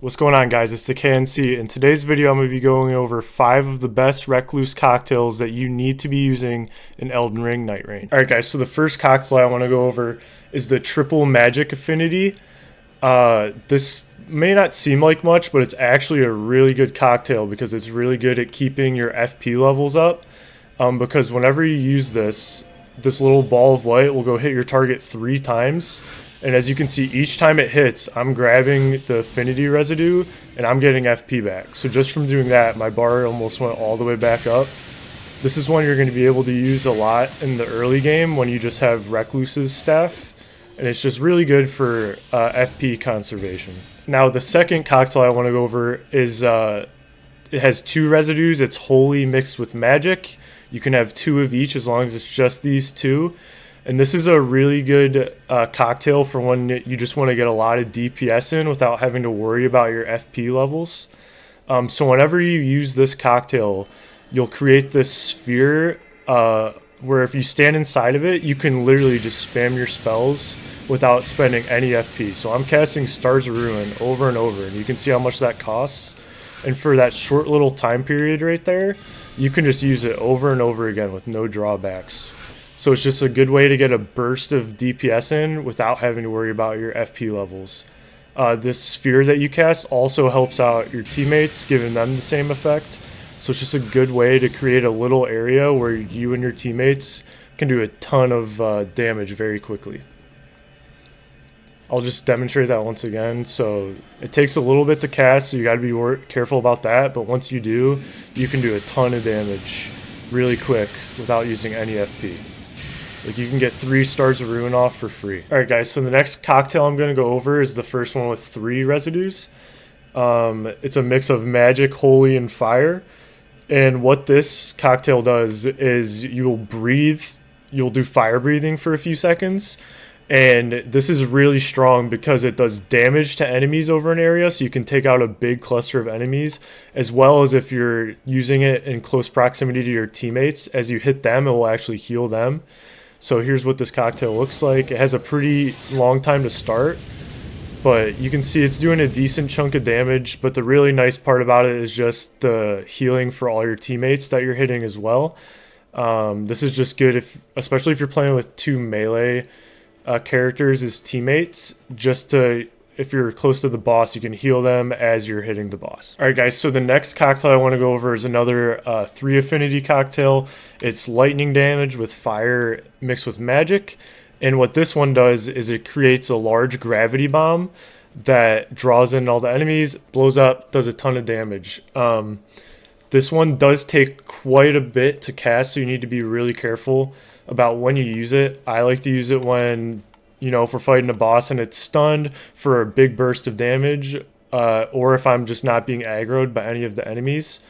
What's going on, guys? It's the KNC. In today's video, I'm going to be going over 5 of the best Recluse cocktails that you need to be using in Elden Ring NIghtreign. Alright guys, so the first cocktail I want to go over is the Triple Magic Affinity. This may not seem like much, but it's actually a really good cocktail because it's really good at keeping your FP levels up. Because whenever you use this little ball of light will go hit your target 3 times. And as you can see, each time it hits, I'm grabbing the affinity residue and I'm getting FP back. So just from doing that, my bar almost went all the way back up. This is one you're going to be able to use a lot in the early game when you just have Recluse's staff. And it's just really good for FP conservation. Now the second cocktail I want to go over is, it has 2 residues. It's holy mixed with magic. You can have 2 of each as long as it's just these 2. And this is a really good cocktail for when you just want to get a lot of DPS in without having to worry about your FP levels. So whenever you use this cocktail, you'll create this sphere where if you stand inside of it, you can literally just spam your spells without spending any FP. So I'm casting Stars of Ruin over and over, and you can see how much that costs. And for that short little time period right there, you can just use it over and over again with no drawbacks. So it's just a good way to get a burst of DPS in without having to worry about your FP levels. This sphere that you cast also helps out your teammates, giving them the same effect. So it's just a good way to create a little area where you and your teammates can do a ton of damage very quickly. I'll just demonstrate that once again. So it takes a little bit to cast, so you got to be careful about that. But once you do, you can do a ton of damage really quick without using any FP. Like, you can get 3 Stars of Ruin off for free. Alright guys, so the next cocktail I'm going to go over is the first one with 3 residues. It's a mix of magic, holy, and fire. And what this cocktail does is you'll do fire breathing for a few seconds. And this is really strong because it does damage to enemies over an area, so you can take out a big cluster of enemies, as well as if you're using it in close proximity to your teammates, as you hit them, it will actually heal them. So here's what this cocktail looks like. It has a pretty long time to start, but you can see it's doing a decent chunk of damage. But the really nice part about it is just the healing for all your teammates that you're hitting as well. This is just good, especially if you're playing with 2 melee characters as teammates, if you're close to the boss, you can heal them as you're hitting the boss. Alright guys, so the next cocktail I want to go over is another 3 affinity cocktail. It's lightning damage with fire mixed with magic. And what this one does is it creates a large gravity bomb that draws in all the enemies, blows up, does a ton of damage. This one does take quite a bit to cast, so you need to be really careful about when you use it. I like to use it when, if we're fighting a boss and it's stunned for a big burst of damage, or if I'm just not being aggroed by any of the enemies.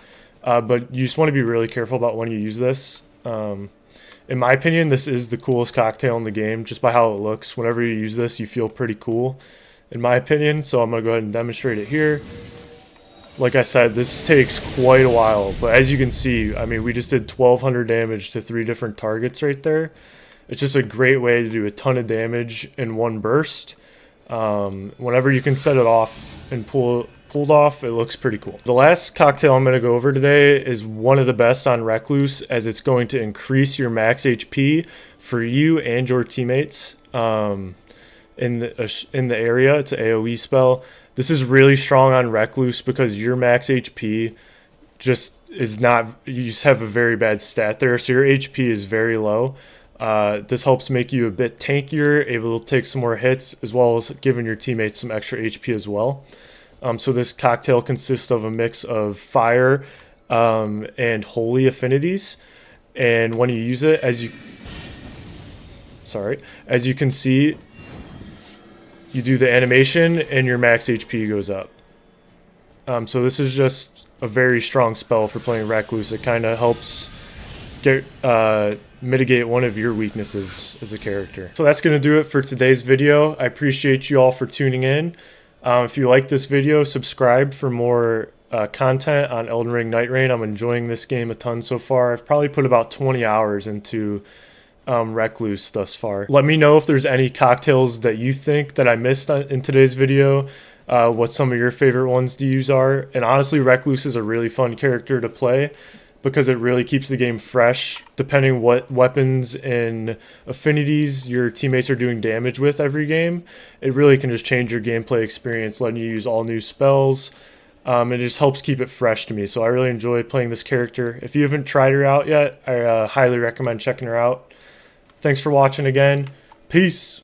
But you just want to be really careful about when you use this. In my opinion, this is the coolest cocktail in the game, just by how it looks. Whenever you use this, you feel pretty cool, in my opinion. So I'm going to go ahead and demonstrate it here. Like I said, this takes quite a while, but as you can see, I mean, we just did 1200 damage to 3 different targets right there. It's just a great way to do a ton of damage in one burst. Whenever you can set it off and pulled off, it looks pretty cool. The last cocktail I'm going to go over today is one of the best on Recluse, as it's going to increase your max HP for you and your teammates in the area. It's an AoE spell. This is really strong on Recluse because your max HP just is not, you just have a very bad stat there, so your HP is very low. This helps make you a bit tankier, able to take some more hits, as well as giving your teammates some extra HP as well. So this cocktail consists of a mix of fire and holy affinities, and when you use it, as you can see, you do the animation and your max HP goes up. So this is just a very strong spell for playing Recluse. It kind of helps mitigate one of your weaknesses as a character. So that's going to do it for today's video. I appreciate you all for tuning in. If you like this video, subscribe for more content on Elden Ring NIghtreign. I'm enjoying this game a ton so far. I've probably put about 20 hours into Recluse thus far. Let me know if there's any cocktails that you think that I missed in today's video. what some of your favorite ones to use are. And honestly, Recluse is a really fun character to play because it really keeps the game fresh depending what weapons and affinities your teammates are doing damage with every game. It really can just change your gameplay experience, letting you use all new spells. It just helps keep it fresh to me, so I really enjoy playing this character. If you haven't tried her out yet, I highly recommend checking her out. Thanks for watching again. Peace!